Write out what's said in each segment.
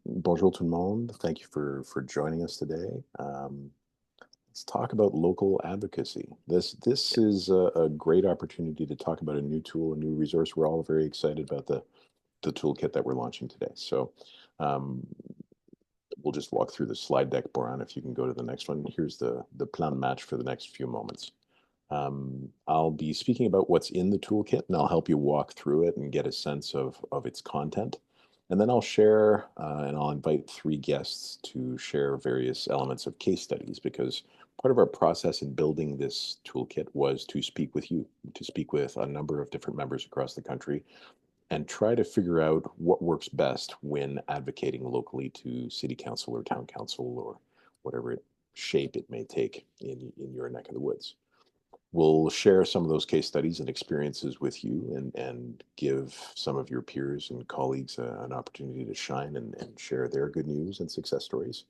Bonjour tout le monde. Thank you for joining us today. Let's talk about local advocacy. This is a great opportunity to talk about a new tool, a new resource. We're all very excited about the toolkit that we're launching today. So um, we'll just walk through the slide deck, Boran. If you can go to the next one. Here's the plan match for the next few moments. I'll be speaking about what's in the toolkit, and I'll help you walk through it and get a sense of its content. And then I'll share and I'll invite three guests to share various elements of case studies, because part of our process in building this toolkit was to speak with you, to speak with a number of different members across the country and try to figure out what works best when advocating locally to city council or town council or whatever shape it may take in your neck of the woods. We'll share some of those case studies and experiences with you and give some of your peers and colleagues an opportunity to shine and share their good news and success stories.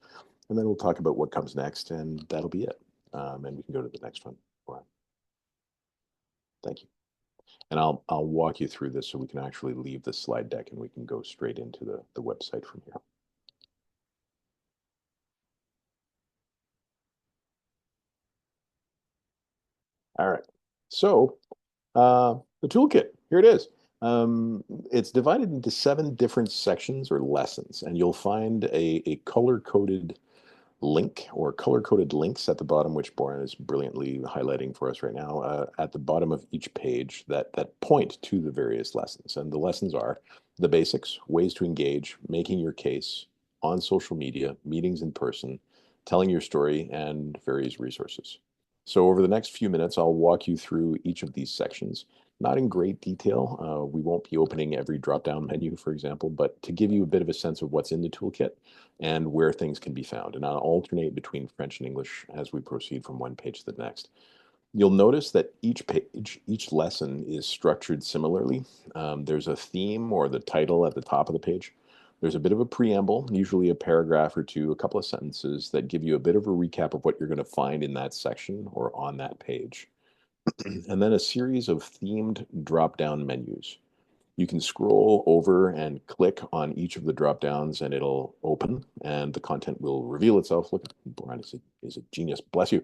And then we'll talk about what comes next, and that'll be it. And we can go to the next one. Thank you. And I'll walk you through this so we can actually leave the slide deck and we can go straight into the website from here. All right. So the toolkit, here it is. It's divided into 7 different sections or lessons, and you'll find a color-coded link or color-coded links at the bottom, which Boran is brilliantly highlighting for us right now, at the bottom of each page that point to the various lessons. And the lessons are the basics, ways to engage, making your case on social media, meetings in person, telling your story, and various resources. So over the next few minutes, I'll walk you through each of these sections, not in great detail. We won't be opening every drop-down menu, for example, but to give you a bit of a sense of what's in the toolkit and where things can be found. And I'll alternate between French and English as we proceed from one page to the next. You'll notice that each page, each lesson is structured similarly. There's a theme or the title at the top of the page. There's a bit of a preamble, usually a paragraph or two, a couple of sentences that give you a bit of a recap of what you're going to find in that section or on that page. And then a series of themed drop-down menus. You can scroll over and click on each of the drop downs and it'll open and the content will reveal itself. Look, Brian is a genius. Bless you.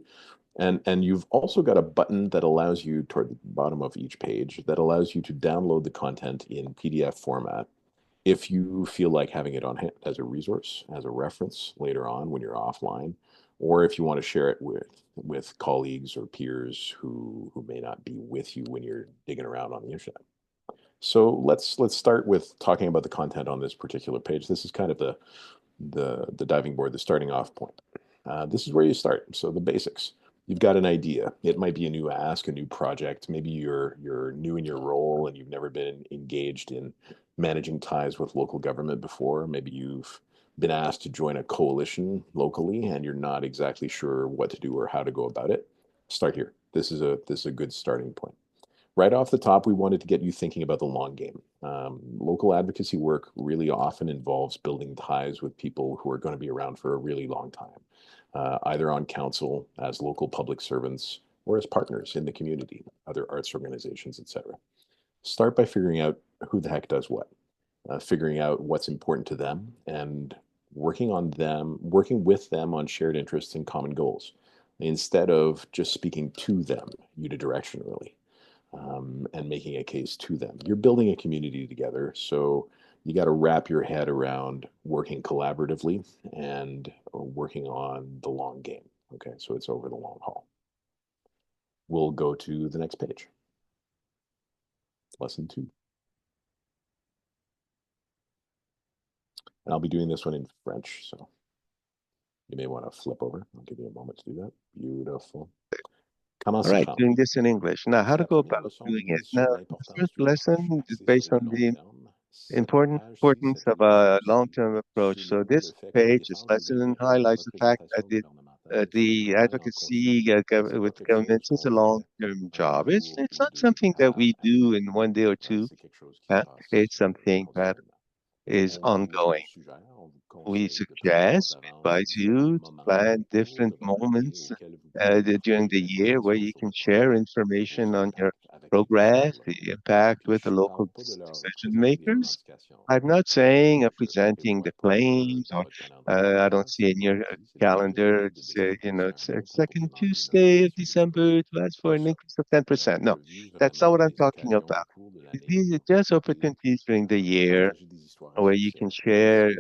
And you've also got a button that allows you toward the bottom of each page that allows you to download the content in PDF format if you feel like having it on hand as a resource, as a reference later on when you're offline, or if you want to share it with colleagues or peers who may not be with you when you're digging around on the internet. So let's start with talking about the content on this particular page. This is kind of the diving board, the starting off point. This is where you start. So the basics. You've got an idea. It might be a new ask, a new project. Maybe you're new in your role and you've never been engaged in managing ties with local government before. Maybe you've been asked to join a coalition locally and you're not exactly sure what to do or how to go about it. Start here. This is a good starting point. Right off the top, we wanted to get you thinking about the long game. Local advocacy work really often involves building ties with people who are going to be around for a really long time, either on council, as local public servants, or as partners in the community, other arts organizations, etc. Start by figuring out who the heck does what, figuring out what's important to them, and working with them on shared interests and common goals, instead of just speaking to them unidirectionally and making a case to them. You're building a community together, so you got to wrap your head around working collaboratively and working on the long game. Okay, so it's over the long haul. We'll go to the next page. Lesson 2. And I'll be doing this one in French, so you may want to flip over. I'll give you a moment to do that. Beautiful. Comment All s'y right, prendre? doing this in English. Now, how C'est to la go première about leçon doing it. mise Now, sur the l'importance first du lesson is rester sur based le on long the terme. Cette importance page of a aussi long-term approach. So souligne this le fait que page, this l'échange lesson avec les highlights the fact that représentations gouvernementales se the fait en advocacy continu. C'est pas with quelque chose governments is qu'on a fait long-term un job. jour It's ou not deux something that we do in one day or two. C'est quelque chose qui se Huh? passe It's something that continuellement. is On vous ongoing. suggère, on vous We conseille de prévoir suggest, we d'avance advise différents you to moments plan au cours different de votre année moments auxquels vous pouvez during partager de the year where l'information you sur can vos share projets, vos information on your spectacles progress, the impact with the local decision makers. I'm not saying presenting the claims or I don't see in your calendar, it's, it's second Tuesday of December to ask for an increase of 10%. No, that's not what I'm talking about. These are just opportunities during the year where you can share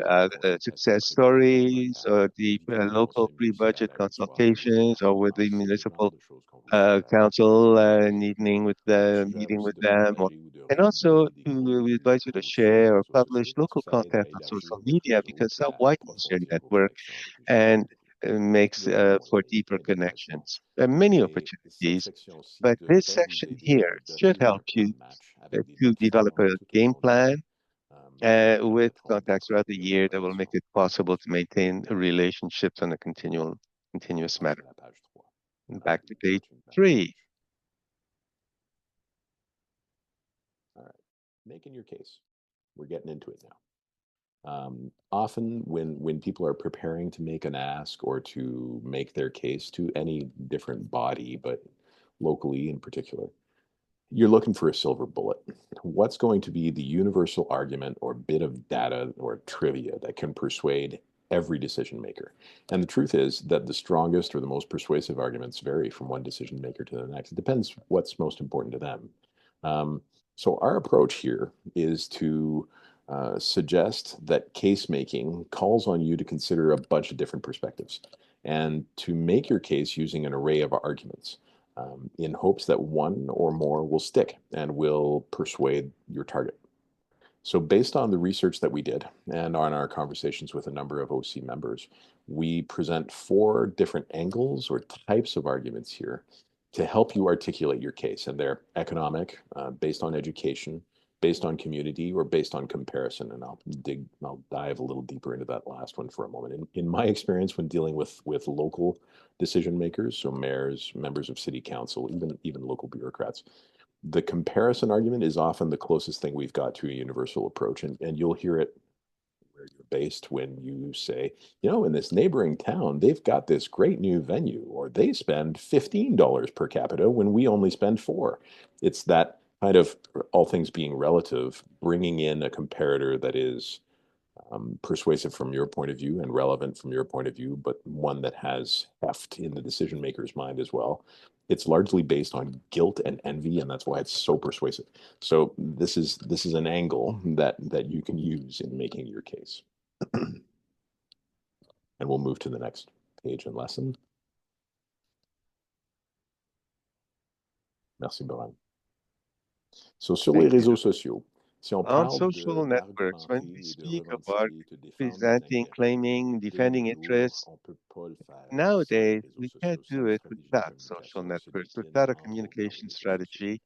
success stories or the local pre-budget consultations or with the municipal council and meeting with them, and also to we advise you to share or publish local content on social media because that widens your network and makes for deeper connections. There are many opportunities, but this section here should help you to develop a game plan with contacts throughout the year that will make it possible to maintain relationships on a continuous manner. And back to page 3. All right, making your case. We're getting into it now. Often when people are preparing to make an ask or to make their case to any different body, but locally in particular, you're looking for a silver bullet. What's going to be the universal argument or bit of data or trivia that can persuade every decision maker? And the truth is that the strongest or the most persuasive arguments vary from one decision maker to the next. It depends what's most important to them. So our approach here is to suggest that case making calls on you to consider a bunch of different perspectives and to make your case using an array of arguments in hopes that one or more will stick and will persuade your target. So based on the research that we did and on our conversations with a number of OC members, we present 4 different angles or types of arguments here to help you articulate your case. And they're economic, based on education, based on community, or based on comparison. And I'll dive a little deeper into that last one for a moment. In my experience, when dealing with local decision makers, so mayors, members of city council, even local bureaucrats, the comparison argument is often the closest thing we've got to a universal approach. And you'll hear it where you're based when you say, in this neighboring town, they've got this great new venue, or they spend $15 per capita when we only spend 4. It's that kind of, all things being relative, bringing in a comparator that is persuasive from your point of view and relevant from your point of view, but one that has heft in the decision maker's mind as well. It's largely based on guilt and envy, and that's why it's so persuasive. So this is an angle that you can use in making your case. And we'll move to the next page and lesson. Merci, Brian. So sur les Thank you. réseaux sociaux, si on On parle social networks, when d'argumenter we et de speak about revendiquer, de défendre des presenting, intérêts claiming, de defending nos jours, interests, on peut pas le faire sans les nowadays réseaux we can't sociaux, sans do les it stratégies de without social communication. Ce networks, décline without a entre autres dans les communication réseaux sociaux. strategy.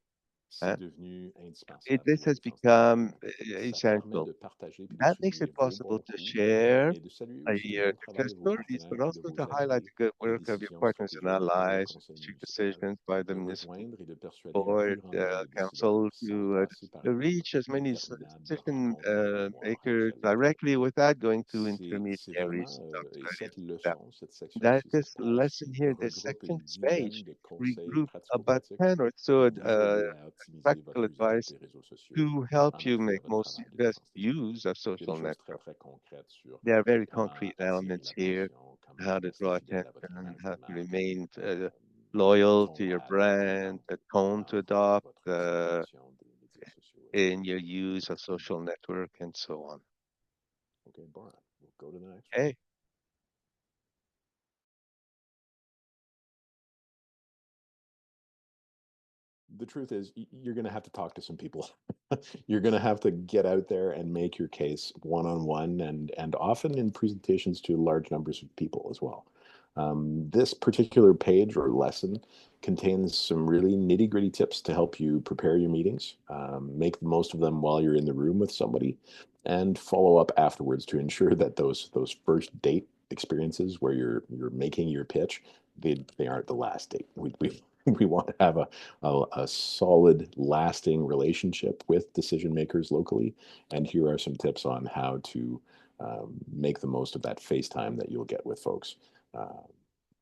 C'est devenu This indispensable has dans ce temps become moderne. Ça permet essential. de partager puis de That makes souligner it vos possible bons to coups share et de saluer aussi le bon travail success de vos stories, but partenaires puis de also vos to highlight alliés, the good les work of your décisions partners and stratégiques puis le allies, conseil strategic municipal, decisions by the de municipal rejoindre et de persuader un plus board, grand nombre de décideurs council sans passer par to une reach as many interminable decision rencontre de mémoire makers actuelle. directly without going to C'est intermediaries. vraiment, Talked et about cette that. leçon, cette That section-ci, this cette lesson page-ci here, this regroupe section, une this page, dizaine de conseils regroup about pratico-pratiques 10 or so pour vous aider à optimiser practical votre usage advice des réseaux sociaux to help en you appui à make votre most travail de best défense des intérêts. use of Il y a des social choses très, network. très concrètes sur There are very comment concrete attirer elements here, l'attention, comment how to rester draw fidèle à attention, votre image how de to marque, remain euh, le loyal to ton your à adopter brand, the tone to dans adopt votre utilisation des médias sociaux, in your etc. use of social network and so on. Okay, Brian, we'll go to the next one. Okay. The truth is, you're going to have to talk to some people. You're going to have to get out there and make your case one on one, and often in presentations to large numbers of people as well. This particular page or lesson contains some really nitty gritty tips to help you prepare your meetings, make the most of them while you're in the room with somebody, and follow up afterwards to ensure that those first date experiences where you're making your pitch, they aren't the last date. We want to have a solid, lasting relationship with decision makers locally. And here are some tips on how to make the most of that face time that you'll get with folks one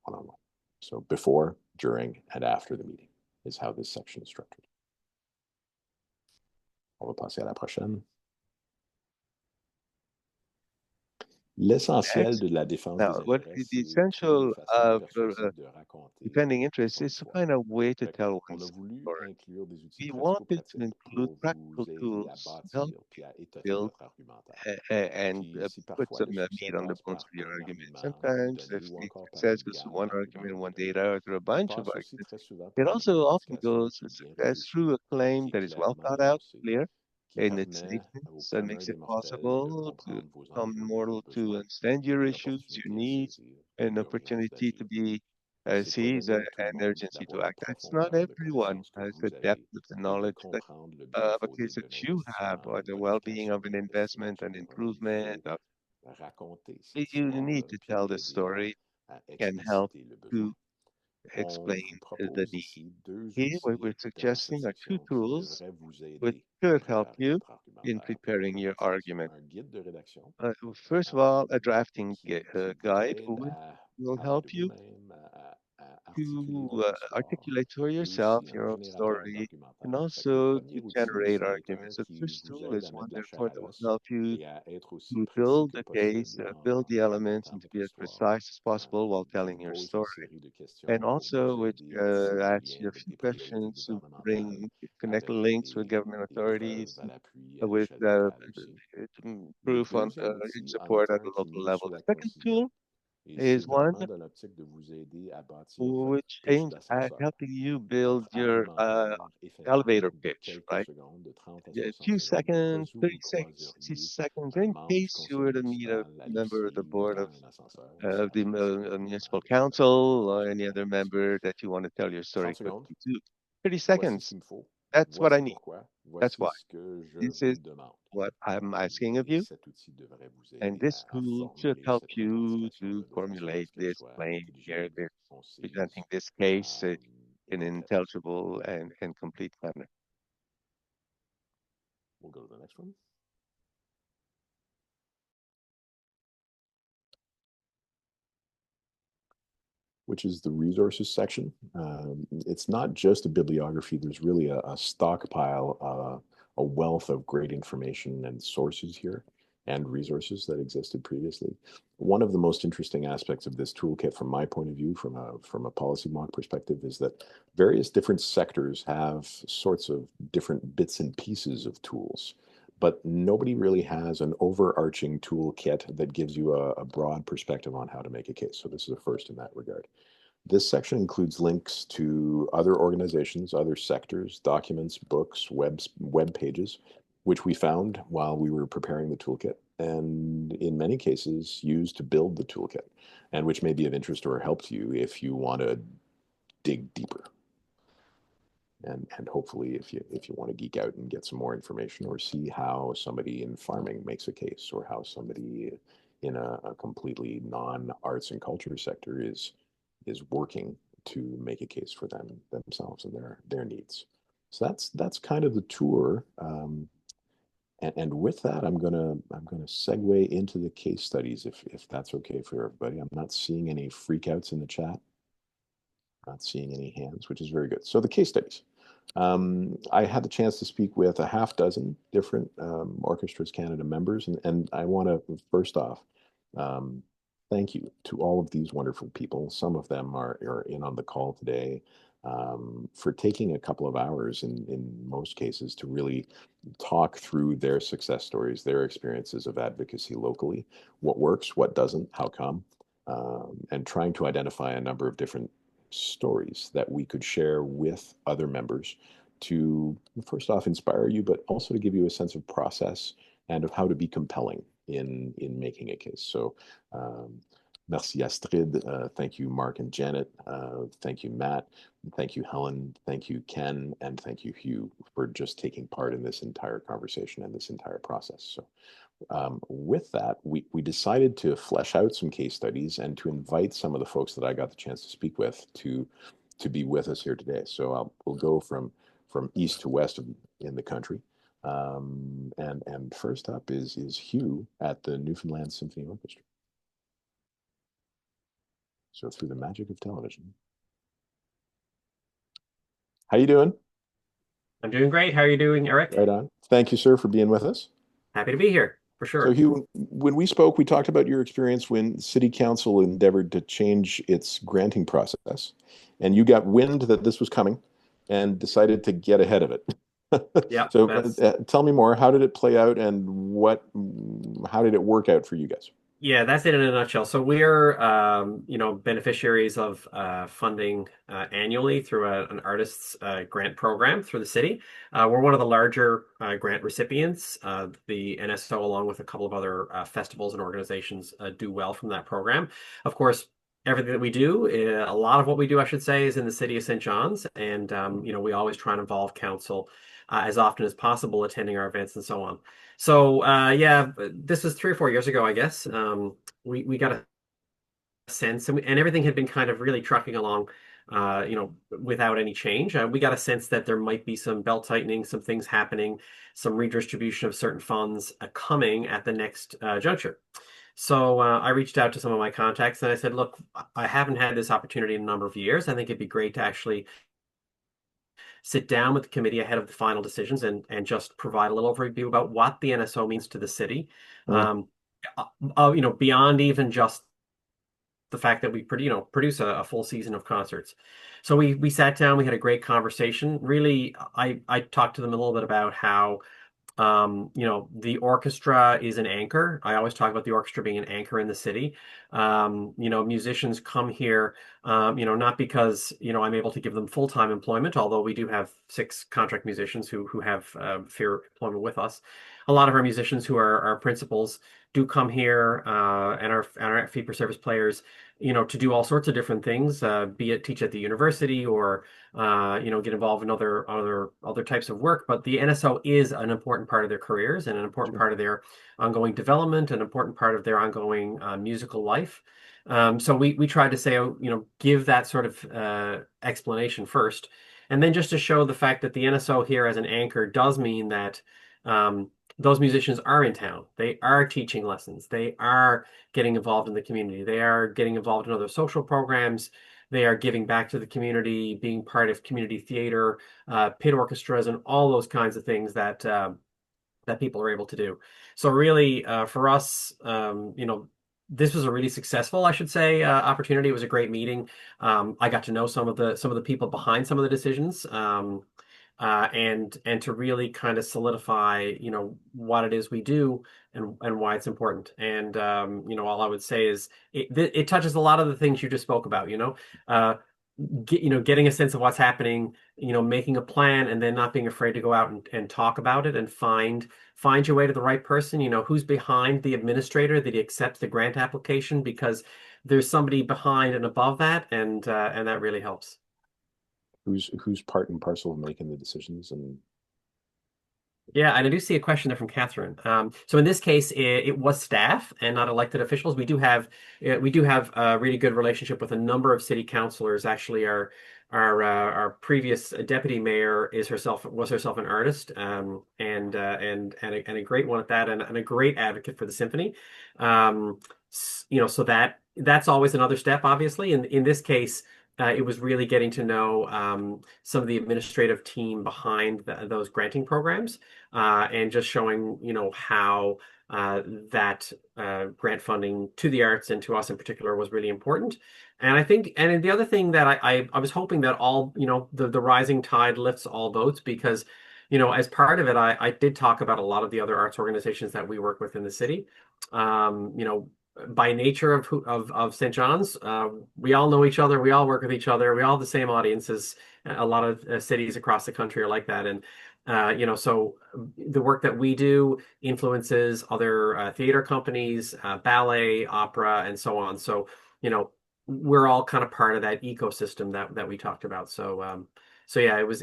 on one. So before, during, and after the meeting is how this section is structured. On va passer à la prochaine. L'essentiel Next, de la défense now, des what intérêts, the c'est trouver une essential façon of persuasive de raconter defending interests son is to histoire. find a way to Fait tell on a one's voulu story. inclure des outils We wanted to pratico-pratiques include pour vous practical aider à tools to help bâtir puis à étoffer build votre argumentaire. and Puis si put parfois le some succès meat on the passe bones par of your un argument. argument Sometimes, if donné ou the encore par success une goes to gamme one d'arguments argument one données, data or through a il bunch of passe aussi arguments, très souvent it par une also often argumentation goes qui to est bien success réfléchie, through a claim qui est that is well clairement thought out, énoncée, clear, qui in its permet au statements, and commun makes des it mortels de possible to comprendre vos common enjeux, vos mortal to besoins understand et your une issues, your opportunité à needs, saisir an l'urgence opportunity to d'agir. be C'est pas seized donné à tout le an monde urgency to d'avoir la act. It's not profondeur de everyone connaissances que has the vous depth avez of the et de knowledge that comprendre le bien a fondé case de that you have, l'investissement, or the de well-being l'allocation of de an l'investissement, investment and etc. Il improvement faut of raconter cette you histoire need to puis tell the aider story à and help expliciter le besoin. to On explain vous the propose need. ici deux Here, what outils we're dans cette suggesting are two section qui tools devraient vous which aider à should help préparer you votre in argumentaire pour preparing votre your persuasion. argument. Un guide de rédaction First of all, a euh, drafting qui vous guide aide which à will parler help de you vous-même, à articuler to votre histoire articulate for et yourself aussi un your own générateur story and d'argumentaire. Fait que le also premier to outil, generate c'en est un arguments. The qui first vous tool aide is à one, mettre de la chair therefore, à that will l'os help you et à être aussi to précis build que the case, possible build the en elements, racontant and to votre be as histoire. precise as Euh, possible while je vous telling your pose une story. série de questions And pour vous also, which aider à tisser des asks liens you a avec few des priorités questions to gouvernementales, bring connect avec links with government des authorities preuves à l'appui à with l'échelle locale aussi. Le proof on deuxième in outil en support est at un the qui local mise level. sur la The second concision. tool Et c'est is one vraiment dans l'optique de vous aider à bâtir votre which pitch aims at d'ascenseur, helping you build votre your argumentaire éphémère elevator de pitch, quelques right? secondes, de 30 à A 60 few secondes, au cas seconds, où vous 30 seconds, 60 croiseriez seconds, un in membre du case you conseil were to meet a municipal à member of the l'épicerie board dans un ascenseur et of the s'adresser municipal simplement council de or façon any other directe. member that you want to tell your story 30 secondes, quickly to. 30 voici ce seconds. qu'il me faut, That's what I voici need. pourquoi, That's voici why. ce que je This vous is demande. what I'm asking of Et you. cet outil devrait vous And aider this à tool should formuler help cette you revendication to de façon à formulate ce qu'elle this soit claim here, intelligible, this presenting concise this case et in an complète. intelligible and complete manner. We'll go to the next one. Which is the resources section. It's not just a bibliography. There's really a stockpile, a wealth of great information and sources here and resources that existed previously. One of the most interesting aspects of this toolkit, from my point of view, from a policy mock perspective, is that various different sectors have sorts of different bits and pieces of tools, but nobody really has an overarching toolkit that gives you a broad perspective on how to make a case. So this is a first in that regard. This section includes links to other organizations, other sectors, documents, books, web pages, which we found while we were preparing the toolkit, and in many cases used to build the toolkit, and which may be of interest or help to you if you want to dig deeper. And hopefully if you want to geek out and get some more information or see how somebody in farming makes a case or how somebody in a completely non-arts and culture sector is working to make a case for themselves and their needs. So that's kind of the tour. And with that, I'm gonna segue into the case studies if that's okay for everybody. I'm not seeing any freakouts in the chat. Not seeing any hands, which is very good. So the case studies. I had the chance to speak with a half dozen different Orchestras Canada members, and I want to first off um, thank you to all of these wonderful people. Some of them are in on the call today for taking a couple of hours in most cases to really talk through their success stories, their experiences of advocacy locally, what works, what doesn't, how come, and trying to identify a number of different stories that we could share with other members to first off inspire you, but also to give you a sense of process and of how to be compelling in making a case. So merci Astrid, thank you Mark and Janet, thank you Matt, thank you Helen, thank you Ken, and thank you Hugh for just taking part in this entire conversation and this entire process. So with that, we decided to flesh out some case studies and to invite some of the folks that I got the chance to speak with to be with us here today. So we'll go from east to west in the country. And first up is Hugh at the Newfoundland Symphony Orchestra. So through the magic of television. How you doing? I'm doing great. How are you doing, Eric? Right on. Thank you, sir, for being with us. Happy to be here, for So, sure. Hugh, when we spoke, we talked about your experience when City Council endeavored to change its granting process, and you got wind that this was coming and decided to get ahead of it. Yeah, So, that's tell me more. How did it play out, and how did it work out for you guys? yeah, that's it in a nutshell. So we're beneficiaries of funding annually through an artists grant program through the city. We're one of the larger grant recipients. The NSO, along with a couple of other festivals and organizations, do well from that program. Of course, everything that we do, a lot of what we do, I should say, is in the city of St. John's, and we always try and involve council as often as possible, attending our events and so on. So yeah, this was 3 or 4 years ago, I guess. We got a sense, and everything had been kind of really trucking along, without any change. We got a sense that there might be some belt tightening, some things happening, some redistribution of certain funds coming at the next juncture. So I reached out to some of my contacts and I said, look, I haven't had this opportunity in a number of years. I think it'd be great to actually sit down with the committee ahead of the final decisions and just provide a little overview about what the NSO means to the city. Mm. Um, Beyond even just the fact that we produce a full season of concerts. So we sat down, we had a great conversation. Really, I talked to them a little bit about how the orchestra is an anchor. I always talk about the orchestra being an anchor in the city. Musicians come here, not because, I'm able to give them full-time employment, although we do have 6 contract musicians who have fair employment with us. A lot of our musicians who are our principals do come here, and our fee-for-service players, to do all sorts of different things, be it teach at the university or get involved in other types of work. But the NSO is an important part of their careers and an important Sure. part of their ongoing development, an important part of their ongoing musical life. So we tried to say, give that sort of explanation first, and then just to show the fact that the NSO here as an anchor does mean that um, those musicians are in town. They are teaching lessons. They are getting involved in the community. They are getting involved in other social programs. They are giving back to the community, being part of community theater, pit orchestras, and all those kinds of things that people are able to do. So really, for us, this was a really successful, I should say, opportunity. It was a great meeting. I got to know some of the people behind some of the decisions, and to really kind of solidify, what it is we do and why it's important. And all I would say is it touches a lot of the things you just spoke about. Uh, getting a sense of what's happening, making a plan and then not being afraid to go out and talk about it and find your way to the right person, who's behind the administrator that accepts the grant application, because there's somebody behind and above that, and that really helps. Who's part and parcel of making the decisions and Yeah, and I do see a question there from Catherine. So in this case, it was staff and not elected officials. We do have a really good relationship with a number of city councilors. Actually, our previous deputy mayor was herself an artist, and a great one at that, and a great advocate for the symphony. So that's always another step, obviously. In this case, it was really getting to know some of the administrative team behind those granting programs, and just showing, how that grant funding to the arts and to us in particular was really important. And I think, and the other thing that I was hoping that all, the rising tide lifts all boats, because, as part of it, I did talk about a lot of the other arts organizations that we work with in the city. By nature of St. John's, we all know each other, we all work with each other, we all have the same audiences. A lot of cities across the country are like that, and so the work that we do influences other theater companies, ballet, opera, and so on. So, we're all kind of part of that ecosystem that we talked about. So yeah, it was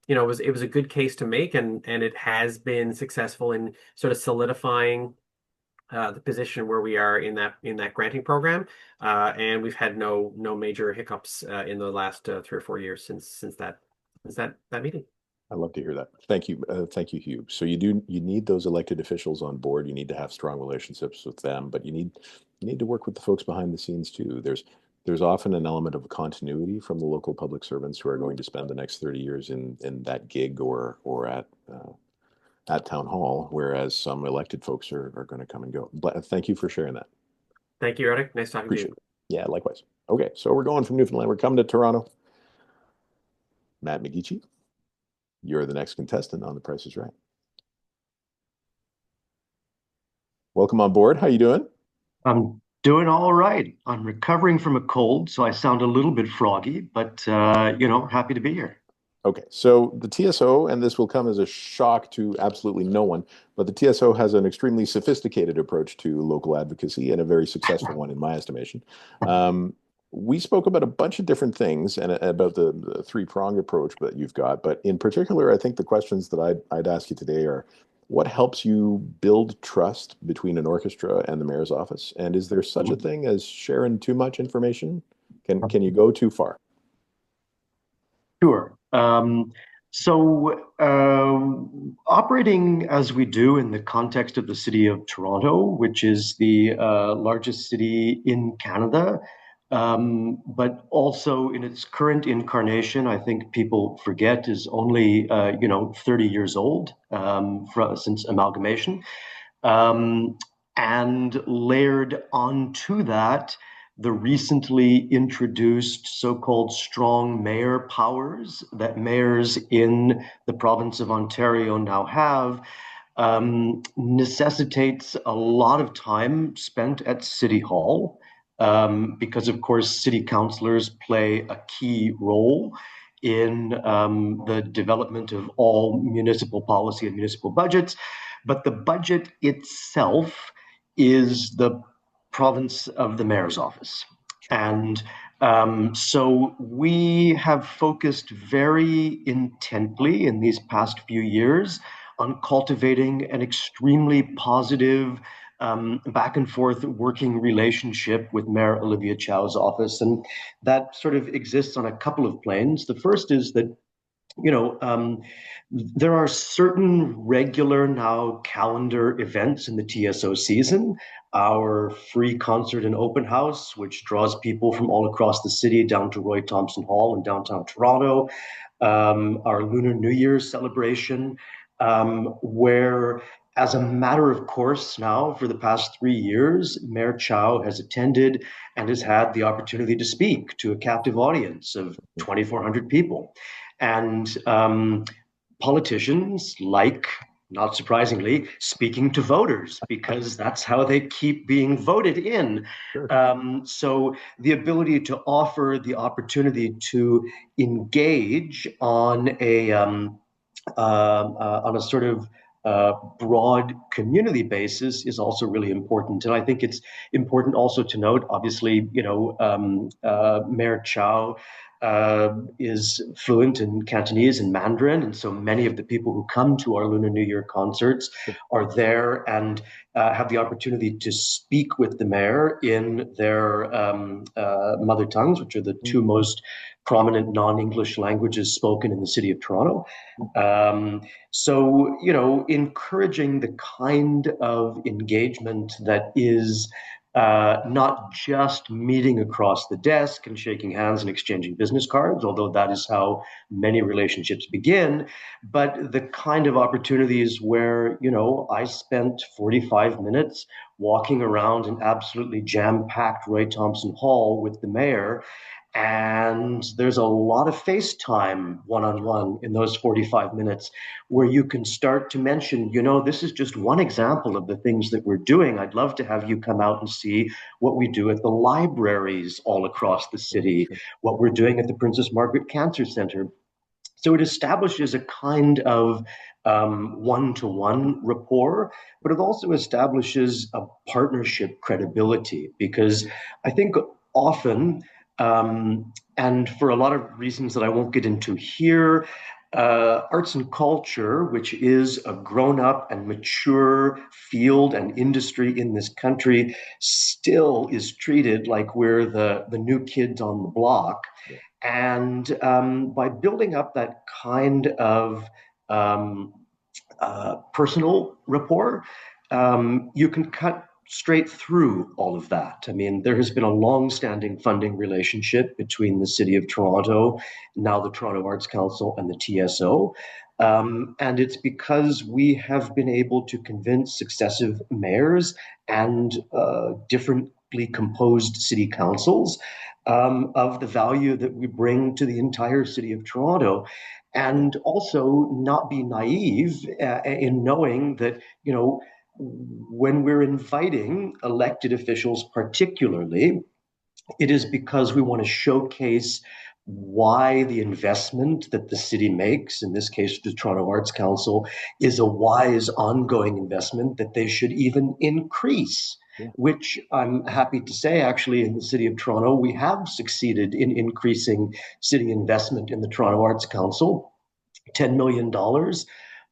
a good case to make, and it has been successful in sort of solidifying the position where we are in that granting program, and we've had no major hiccups in the last 3 or 4 years since that meeting. I love to hear that. Thank you, Hugh. So you need those elected officials on board. You need to have strong relationships with them, but you need to work with the folks behind the scenes too. there's often an element of continuity from the local public servants who are going to spend the next 30 years in that gig or at town hall, whereas some elected folks are going to come and go. But thank you for sharing that. Thank you, Eric. Nice talking to Appreciate you. it. Yeah, likewise. Okay, so we're going from Newfoundland. We're coming to Toronto. Matt McGeechee, you're the next contestant on The Price is Right. Welcome on board. How you doing? I'm doing all right. I'm recovering from a cold, so I sound a little bit froggy, but happy to be here. Okay, so the TSO, and this will come as a shock to absolutely no one, but the TSO has an extremely sophisticated approach to local advocacy and a very successful one in my estimation. We spoke about a bunch of different things and about the three-pronged approach that you've got, but in particular, I think the questions that I'd ask you today are, what helps you build trust between an orchestra and the mayor's office? And is there such a thing as sharing too much information? Can you go too far? Sure. Operating as we do in the context of the city of Toronto, which is the largest city in Canada, but also in its current incarnation, I think people forget is only 30 years old since amalgamation. Um, and layered onto that, the recently introduced so-called strong mayor powers that mayors in the province of Ontario now have necessitates a lot of time spent at City Hall because, of course, city councillors play a key role in the development of all municipal policy and municipal budgets. But the budget itself is the province of the mayor's office. And so we have focused very intently in these past few years on cultivating an extremely positive back and forth working relationship with Mayor Olivia Chow's office. And that sort of exists on a couple of planes. The first is that there are certain regular now calendar events in the TSO season. Our free concert and open house, which draws people from all across the city down to Roy Thompson Hall in downtown Toronto. Our Lunar New Year celebration, where, as a matter of course, now for the past 3 years, Mayor Chow has attended and has had the opportunity to speak to a captive audience of 2,400 people. And politicians like, not surprisingly, speaking to voters because that's how they keep being voted in. Sure. So the ability to offer the opportunity to engage on a sort of broad community basis is also really important. And I think it's important also to note, obviously, Mayor Chow is fluent in Cantonese and Mandarin. And so many of the people who come to our Lunar New Year concerts are there and have the opportunity to speak with the mayor in their mother tongues, which are the two most prominent non-English languages spoken in the city of Toronto. Encouraging the kind of engagement that is not just meeting across the desk and shaking hands and exchanging business cards, although that is how many relationships begin, but the kind of opportunities where, I spent 45 minutes walking around an absolutely jam-packed Roy Thompson Hall with the mayor. And there's a lot of FaceTime one-on-one in those 45 minutes where you can start to mention, this is just one example of the things that we're doing. I'd love to have you come out and see what we do at the libraries all across the city, what we're doing at the Princess Margaret Cancer Center. So it establishes a kind of one-to-one rapport, but it also establishes a partnership credibility because I think often, and for a lot of reasons that I won't get into here, arts and culture, which is a grown-up and mature field and industry in this country, still is treated like we're the new kids on the block. And by building up that kind of personal rapport, you can cut straight through all of that. I mean, there has been a long-standing funding relationship between the City of Toronto, now the Toronto Arts Council, and the TSO. And it's because we have been able to convince successive mayors and differently composed city councils of the value that we bring to the entire city of Toronto. And also not be naive in knowing that, when we're inviting elected officials, particularly, it is because we want to showcase why the investment that the city makes, in this case, the Toronto Arts Council, is a wise ongoing investment that they should even increase. Yeah. Which I'm happy to say, actually, in the city of Toronto, we have succeeded in increasing city investment in the Toronto Arts Council, $10 million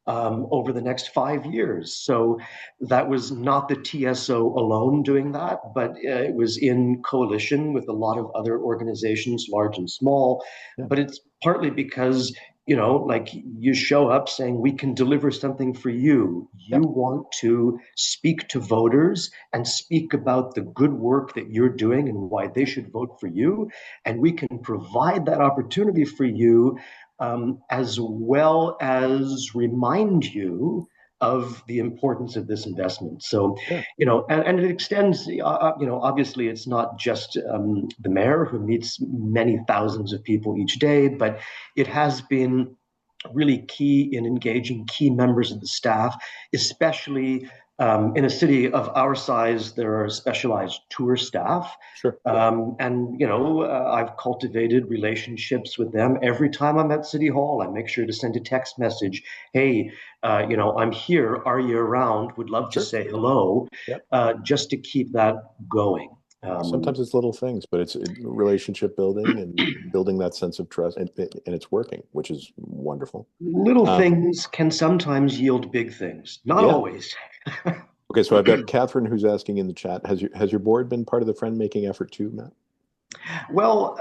over the next 5 years. So that was not the TSO alone doing that, but it was in coalition with a lot of other organizations, large and small. Yeah. But it's partly because, like, you show up saying, we can deliver something for you. You want to speak to voters and speak about the good work that you're doing and why they should vote for you. And we can provide that opportunity for you, as well as remind you of the importance of this investment. So, and it extends, obviously it's not just the mayor who meets many thousands of people each day, but it has been really key in engaging key members of the staff, especially in a city of our size. There are specialized tour staff. Sure. And, I've cultivated relationships with them. Every time I'm at City Hall, I make sure to send a text message. Hey, I'm here. Are you around? Would love to say hello. Yep. Just to keep that going. Sometimes it's little things, but it's relationship building and building that sense of trust, and it's working, which is wonderful. Little things can sometimes yield big things, not always. Okay, so I've got Catherine who's asking in the chat, has your board been part of the friend-making effort too, Matt? Well,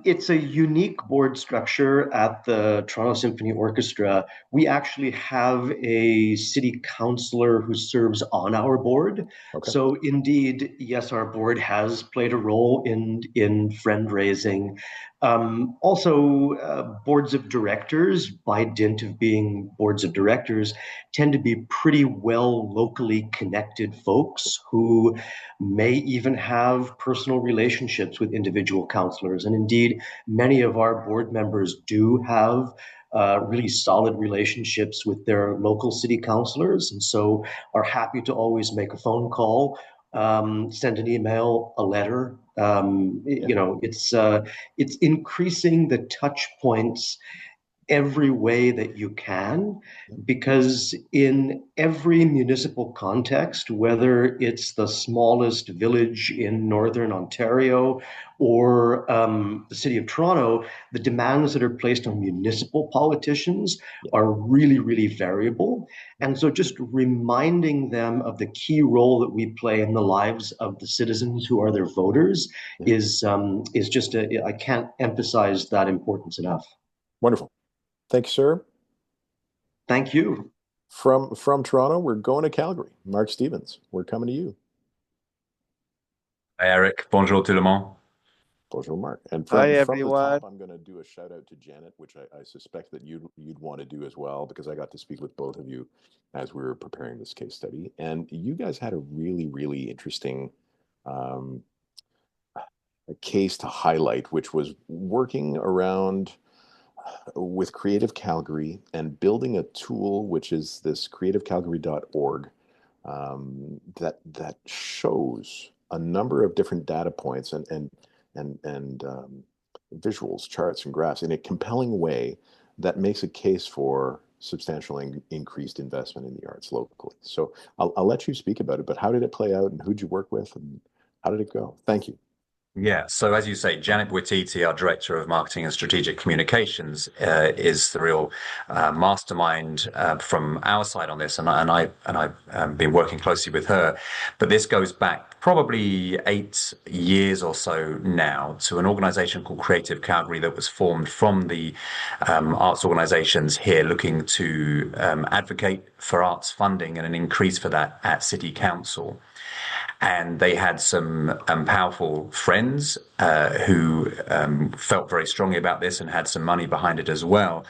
it's a unique board structure at the Toronto Symphony Orchestra. We actually have a city councillor who serves on our board. Okay. So indeed, yes, our board has played a role in friend raising. Also, boards of directors, by dint of being boards of directors, tend to be pretty well locally connected folks who may even have personal relationships with individual councillors. And indeed, many of our board members do have really solid relationships with their local city councillors, and so are happy to always make a phone call, send an email, a letter. It's increasing the touch points every way that you can, because in every municipal context, whether it's the smallest village in Northern Ontario or the City of Toronto, the demands that are placed on municipal politicians are really, really variable. And so just reminding them of the key role that we play in the lives of the citizens who are their voters is just I can't emphasize that importance enough. Wonderful. Thanks, sir. Thank you. From Toronto, we're going to Calgary. Mark Stevens, we're coming to you. Hi, Eric. Bonjour tout le monde. Bonjour, Mark. And Hi, from the everyone. top, I'm going to do a shout out to Janet, which I suspect that you'd want to do as well, because I got to speak with both of you as we were preparing this case study. And you guys had a really, really interesting a case to highlight, which was working around with Creative Calgary and building a tool, which is this creativecalgary.org, that shows a number of different data points and visuals, charts, and graphs in a compelling way that makes a case for substantial increased investment in the arts locally. So I'll let you speak about it, but how did it play out, and who'd you work with, and how did it go? Thank you. Yeah, so as you say, Janet Wititi, our Director of Marketing and Strategic Communications, is the real mastermind from our side on this, and I've been working closely with her. But this goes back probably 8 years or so now to an organization called Creative Calgary that was formed from the arts organizations here, looking to advocate for arts funding and an increase for that at City Council. and they had some powerful friends who felt very strongly about this and had some money behind it as well.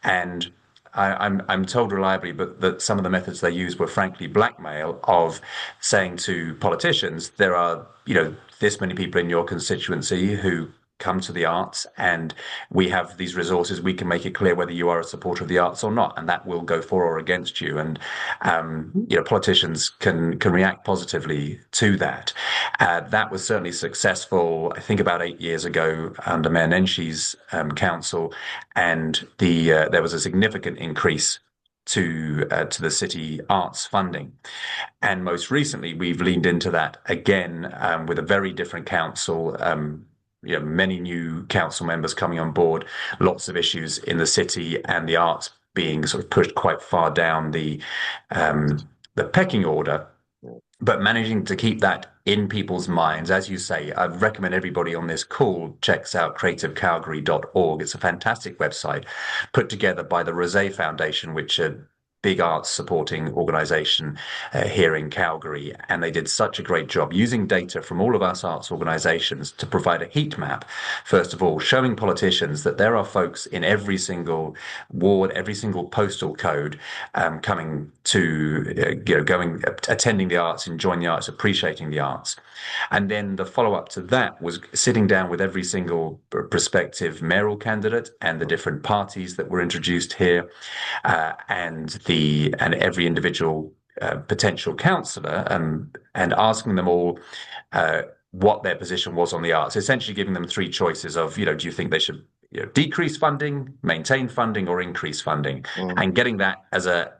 And I'm told reliably, but that some of the methods they used were frankly blackmail of saying to politicians, there are, this many people in your constituency who come to the arts, and we have these resources. We can make it clear whether you are a supporter of the arts or not, and that will go for or against you. And politicians can react positively to that. That was certainly successful, I think, about 8 years ago under Mayor Nenshi's council, and there was a significant increase to the city arts funding. And most recently, we've leaned into that again with a very different council. Many new council members coming on board, lots of issues in the city, and the arts being sort of pushed quite far down the pecking order, but managing to keep that in people's minds. As you say, I recommend everybody on this call checks out creativecalgary.org. It's a fantastic website put together by the Rosé Foundation, which are big arts supporting organization here in Calgary. And they did such a great job using data from all of us arts organizations to provide a heat map, first of all, showing politicians that there are folks in every single ward, every single postal code coming to, attending the arts, enjoying the arts, appreciating the arts. And then the follow-up to that was sitting down with every single prospective mayoral candidate and the different parties that were introduced here, and every individual potential councillor, and asking them all what their position was on the arts, essentially giving them three choices of, do you think they should decrease funding, maintain funding, or increase funding, and getting that as a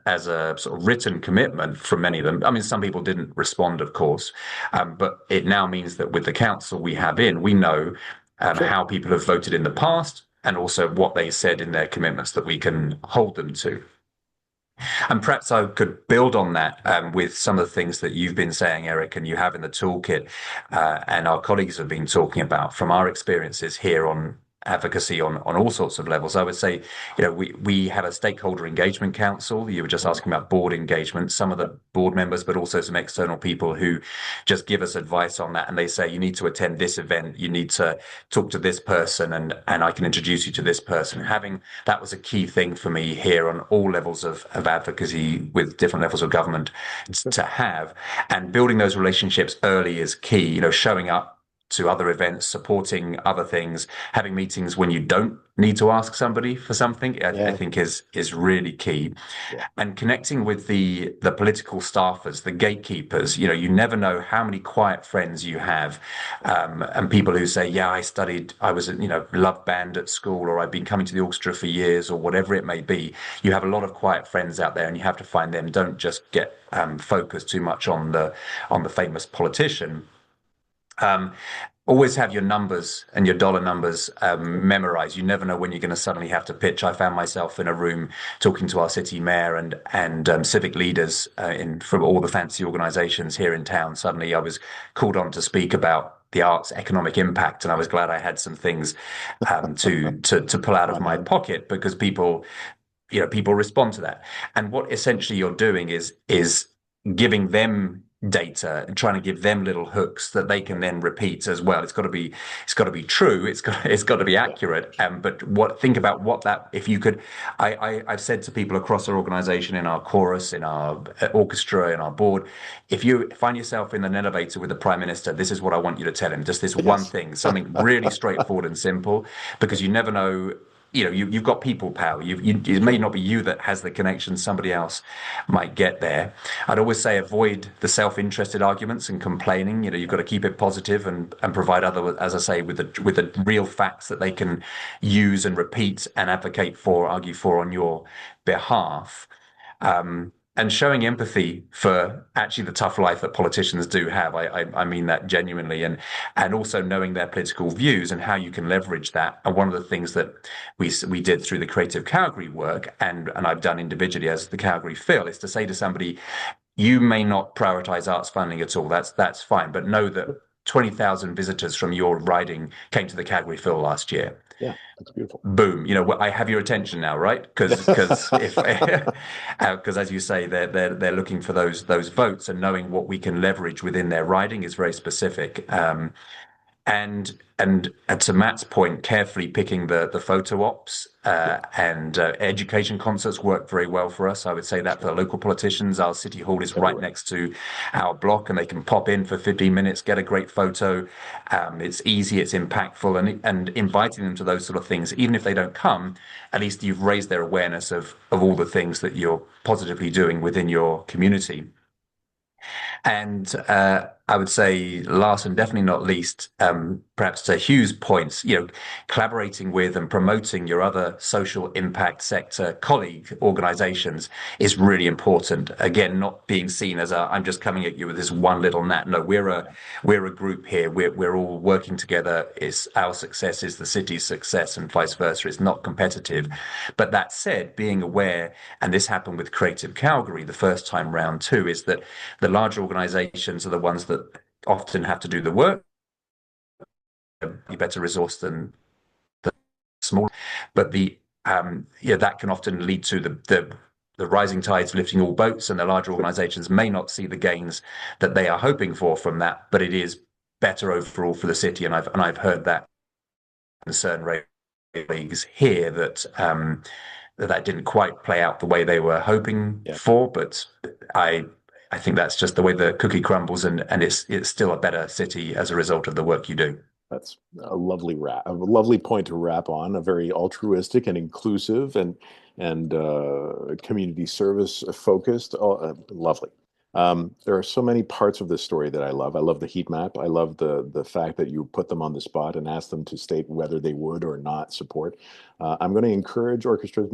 sort of written commitment from many of them. I mean, some people didn't respond, of course, but it now means that with the council we have we know how people have voted in the past, and also what they said in their commitments that we can hold them to. And perhaps I could build on that with some of the things that you've been saying, Eric, and you have in the toolkit, and our colleagues have been talking about from our experiences here on advocacy on all sorts of levels. I would say, we have a stakeholder engagement council. You were just asking about board engagement. Some of the board members, but also some external people who just give us advice on that. And they say, you need to attend this event. You need to talk to this person, and I can introduce you to this person. That was a key thing for me here on all levels of advocacy with different levels of government to have. And building those relationships early is key, showing up to other events, supporting other things, having meetings when you don't need to ask somebody for something, I think is really key. Yeah. And connecting with the political staffers, the gatekeepers, you never know how many quiet friends you have, and people who say, I was love band at school, or I've been coming to the orchestra for years, or whatever it may be. You have a lot of quiet friends out there, and you have to find them. Don't just get focused too much on the famous politician. Always have your numbers and your dollar numbers memorized. You never know when you're going to suddenly have to pitch. I found myself in a room talking to our city mayor and civic leaders from all the fancy organizations here in town. Suddenly I was called on to speak about the arts economic impact, and I was glad I had some things to pull out of my pocket, because people respond to that. And what essentially you're doing is giving them data and trying to give them little hooks that they can then repeat as well. It's got to be true. It's got to be accurate. But think about what that, if you could, I've said to people across our organization, in our chorus, in our orchestra, in our board, if you find yourself in an elevator with the Prime Minister, this is what I want you to tell him. Just this one thing, something really straightforward and simple, because you never know. You've got people power. It may not be you that has the connection. Somebody else might get there. I'd always say avoid the self-interested arguments and complaining. You've got to keep it positive and provide other, as I say, with the real facts that they can use and repeat and advocate for, argue for on your behalf. And showing empathy for actually the tough life that politicians do have. I mean that genuinely, and also knowing their political views and how you can leverage that. And one of the things that we did through the Creative Calgary work, and I've done individually as the Calgary Phil, is to say to somebody, you may not prioritize arts funding at all. That's fine, but know that 20,000 visitors from your riding came to the Calgary Phil last year. Yeah, that's beautiful. Boom! I have your attention now, right? Because if because as you say, they're looking for those votes, and knowing what we can leverage within their riding is very specific. And to Matt's point, carefully picking the photo ops and education concerts work very well for us. I would say that for the local politicians, our city hall is right next to our block, and they can pop in for 15 minutes, get a great photo. It's easy, it's impactful, and inviting them to those sort of things, even if they don't come, at least you've raised their awareness of all the things that you're positively doing within your community. And I would say, last and definitely not least, perhaps to Hugh's points, collaborating with and promoting your other social impact sector colleague organizations is really important. Again, not being seen as I'm just coming at you with this one little gnat. No, we're a group here. We're all working together. It's our success is the city's success, and vice versa. It's not competitive. But that said, being aware, and this happened with Creative Calgary the first time round too, is that the larger organizations are the ones that often have to do the work. Be better resourced than the small, but that can often lead to the rising tides lifting all boats, and the larger organizations may not see the gains that they are hoping for from that, but it is better overall for the city. And I've heard that concern raised here that didn't quite play out the way they were hoping for, but I think that's just the way the cookie crumbles, and it's still a better city as a result of the work you do. That's a lovely point to wrap on. A very altruistic and inclusive and community service focused. Lovely. There are so many parts of this story that I love. I love the heat map. I love the fact that you put them on the spot and ask them to state whether they would or not support. I'm going to encourage Orchestras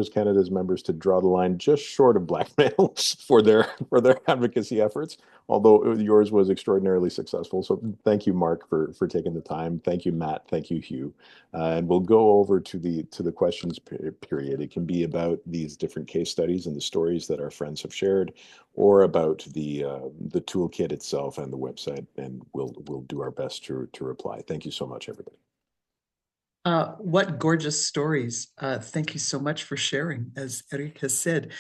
Canada's members to draw the line just short of blackmail for their advocacy efforts. Although yours was extraordinarily successful. So thank you, Mark, for taking the time. Thank you, Matt. Thank you, Hugh. And we'll go over to the questions period. It can be about these different case studies and the stories that our friends have shared, or about the toolkit itself and the website. And we'll do our best to reply. Thank you so much, everybody. What gorgeous stories. Thank you so much for sharing, as Eric has said.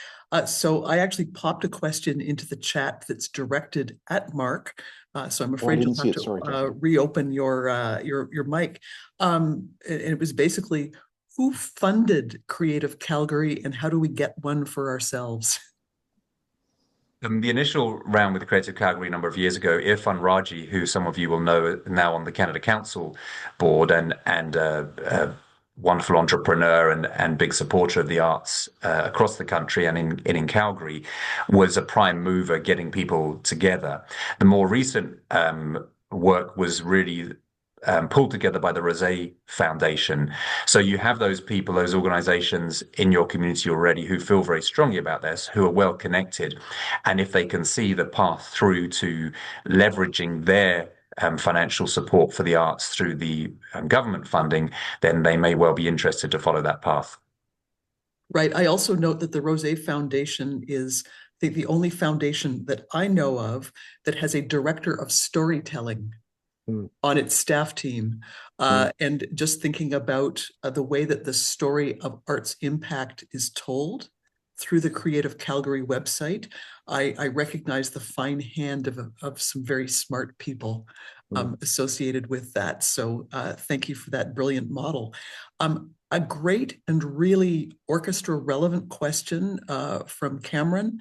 So I actually popped a question into the chat that's directed at Mark. So I'm afraid you'll have to reopen your mic. And it was basically, who funded Creative Calgary, and how do we get one for ourselves? The initial round with Creative Calgary a number of years ago, Irfan Raji, who some of you will know now on the Canada Council board, and wonderful entrepreneur and big supporter of the arts across the country and in Calgary, was a prime mover getting people together. The more recent work was really pulled together by the Rosé Foundation. So you have those people, those organizations in your community already who feel very strongly about this, who are well connected. And if they can see the path through to leveraging their financial support for the arts through the government funding, then they may well be interested to follow that path. Right. I also note that the Rosé Foundation is the only foundation that I know of that has a director of storytelling on its staff team. And just thinking about the way that the story of arts impact is told through the Creative Calgary website, I recognize the fine hand of some very smart people associated with that. So thank you for that brilliant model. A great and really orchestra relevant question from Cameron.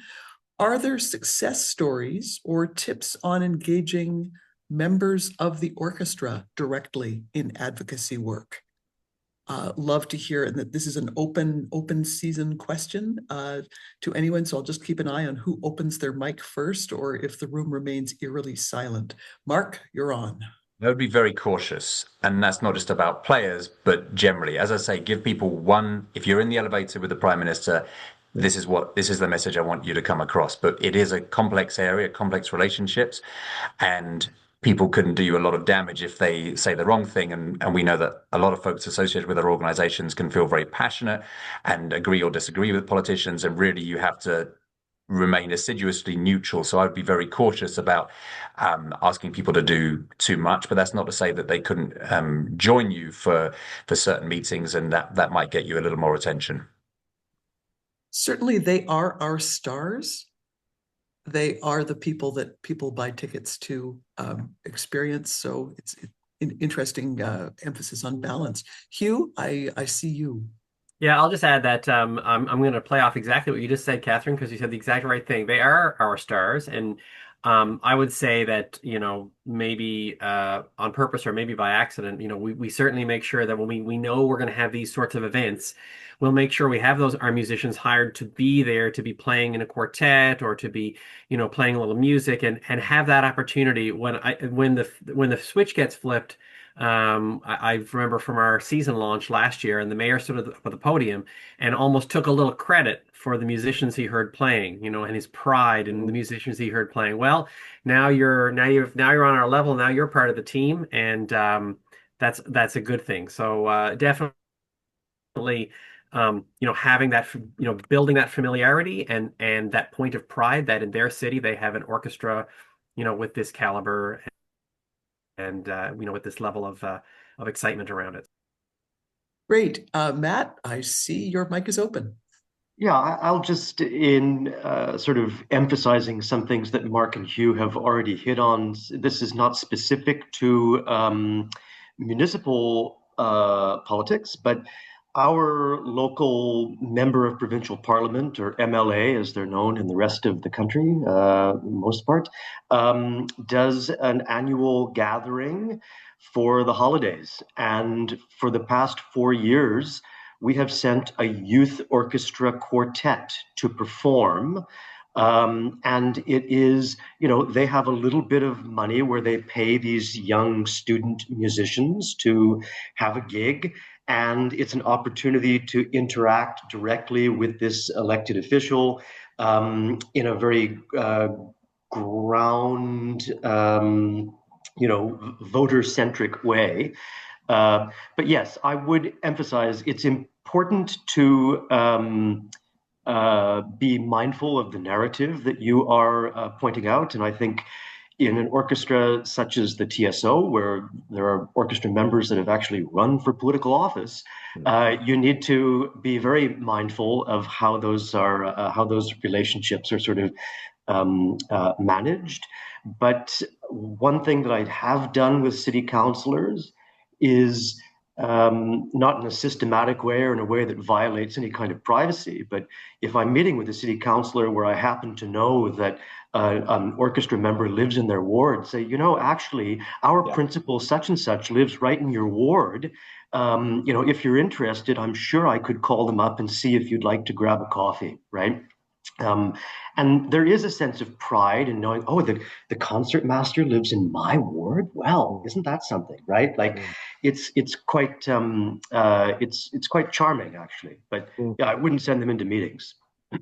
Are there success stories or tips on engaging members of the orchestra directly in advocacy work? Love to hear, and that this is an open season question to anyone. So I'll just keep an eye on who opens their mic first, or if the room remains eerily silent. Mark, you're on. I would be very cautious, and that's not just about players, but generally. As I say, give people one. If you're in the elevator with the Prime Minister, this is the message I want you to come across. But it is a complex area, complex relationships, and people can do you a lot of damage if they say the wrong thing. And we know that a lot of folks associated with our organizations can feel very passionate and agree or disagree with politicians. And really, you have to remain assiduously neutral. So I'd be very cautious about asking people to do too much. But that's not to say that they couldn't join you for certain meetings, and that might get you a little more attention. Certainly, they are our stars. They are the people that people buy tickets to experience. So it's an interesting emphasis on balance. Hugh, I see you. Yeah, I'll just add that I'm going to play off exactly what you just said, Catherine, because you said the exact right thing. They are our stars, and I would say that, maybe on purpose or maybe by accident, we certainly make sure that when we know we're going to have these sorts of events, we'll make sure we have our musicians hired to be there, to be playing in a quartet or to be, playing a little music and have that opportunity when the switch gets flipped. I remember from our season launch last year, and the mayor stood at the podium and almost took a little credit for the musicians he heard playing, and his pride in the musicians he heard playing. Well, now you're on our level. Now you're part of the team, and that's a good thing. So definitely, having that, building that familiarity and that point of pride that in their city they have an orchestra, with this caliber and with this level of excitement around it. Great. Matt, I see your mic is open. Yeah, I'll just, in sort of emphasizing some things that Mark and Hugh have already hit on. This is not specific to municipal politics, but our local member of provincial parliament, or MLA as they're known in the rest of the country, most part, does an annual gathering for the holidays. And for the past 4 years, we have sent a youth orchestra quartet to perform. And it is, they have a little bit of money where they pay these young student musicians to have a gig. And it's an opportunity to interact directly with this elected official in a very ground, voter-centric way. But yes, I would emphasize it's important to be mindful of the narrative that you are pointing out. And I think in an orchestra such as the TSO, where there are orchestra members that have actually run for political office, you need to be very mindful of how those relationships are sort of managed. But one thing that I have done with city councillors is not in a systematic way or in a way that violates any kind of privacy. But if I'm meeting with a city councillor where I happen to know that an orchestra member lives in their ward, say, actually, our principal such and such lives right in your ward. If you're interested, I'm sure I could call them up and see if you'd like to grab a coffee, right? And there is a sense of pride in knowing, the concert master lives in my ward. Well, isn't that something, right? Like, it's quite it's quite charming, actually. But yeah, I wouldn't send them into meetings.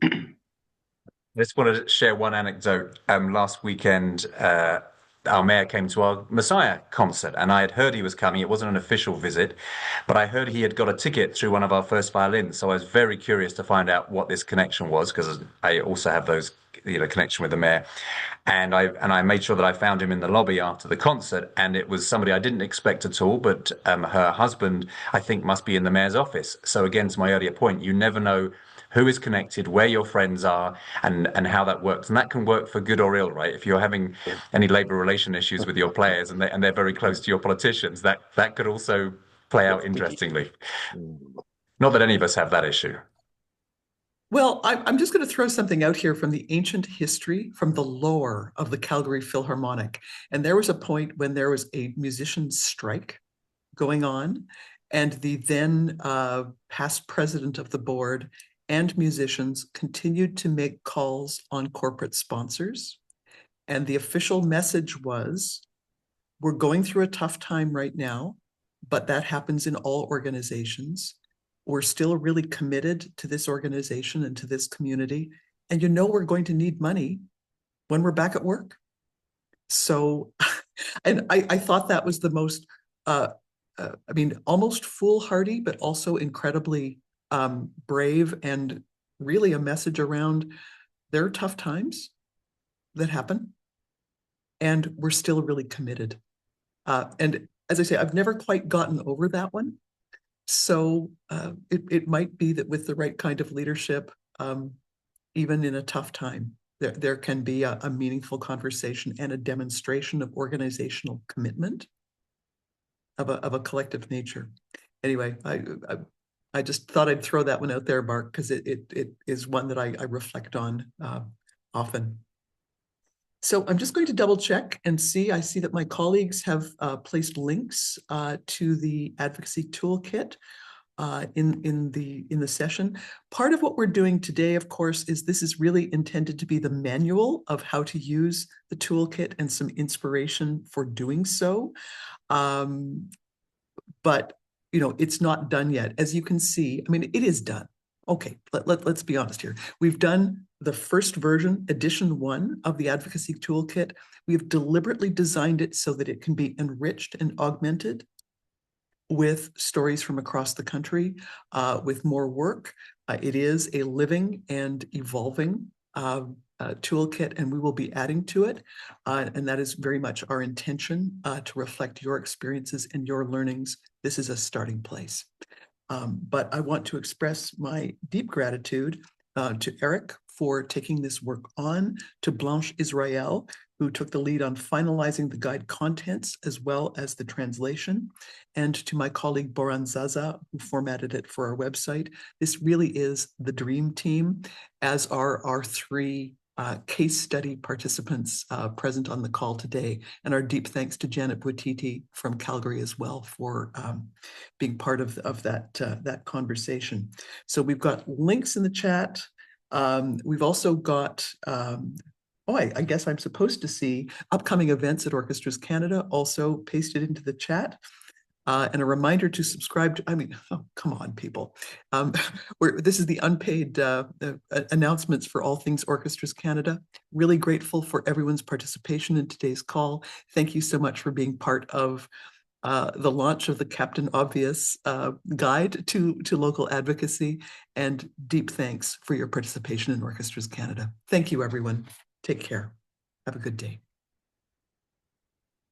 I just wanted to share one anecdote. Last weekend, our mayor came to our Messiah concert, and I had heard he was coming. It wasn't an official visit, but I heard he had got a ticket through one of our first violins. So I was very curious to find out what this connection was, because I also have those, connection with the mayor. And I made sure that I found him in the lobby after the concert, and it was somebody I didn't expect at all. But her husband, I think, must be in the mayor's office. So again, to my earlier point, you never know who is connected, where your friends are, and how that works. And that can work for good or ill, right? If you're having any labor relation issues with your players and they're very close to your politicians, that could also play out interestingly. Not that any of us have that issue. Well, I'm just going to throw something out here from the ancient history, from the lore of the Calgary Philharmonic. And there was a point when there was a musicians' strike going on, and the then past president of the board and musicians continued to make calls on corporate sponsors. And the official message was, we're going through a tough time right now, but that happens in all organizations. We're still really committed to this organization and to this community. And we're going to need money when we're back at work. So, and I thought that was the most, almost foolhardy, but also incredibly brave, and really a message around there are tough times that happen, and we're still really committed. And as I say, I've never quite gotten over that one. So it might be that with the right kind of leadership, even in a tough time, there can be a meaningful conversation and a demonstration of organizational commitment of a collective nature. Anyway, I just thought I'd throw that one out there, Mark, because it is one that I reflect on often. So I'm just going to double check and see. I see that my colleagues have placed links to the advocacy toolkit in the session. Part of what we're doing today, of course, is this is really intended to be the manual of how to use the toolkit and some inspiration for doing so. But it's not done yet. As you can see, I mean, it is done. Okay, let's be honest here. We've done the first version, edition 1 of the advocacy toolkit. We've deliberately designed it so that it can be enriched and augmented with stories from across the country, with more work. It is a living and evolving toolkit, and we will be adding to it. And that is very much our intention, to reflect your experiences and your learnings. This is a starting place. But I want to express my deep gratitude to Eric for taking this work on, to Blanche Israel, who took the lead on finalizing the guide contents as well as the translation, and to my colleague Boran Zaza, who formatted it for our website. This really is the dream team, as are our 3 case study participants present on the call today. And our deep thanks to Janet Bouititi from Calgary as well for being part of that conversation. So we've got links in the chat. We've also got, I guess I'm supposed to see upcoming events at Orchestras Canada also pasted into the chat. And a reminder to subscribe to, come on, people. This is the unpaid announcements for all things Orchestras Canada. Really grateful for everyone's participation in today's call. Thank you so much for being part of the launch of the Captain Obvious guide to local advocacy, and deep thanks for your participation in Orchestras Canada. Thank you, everyone. Take care. Have a good day.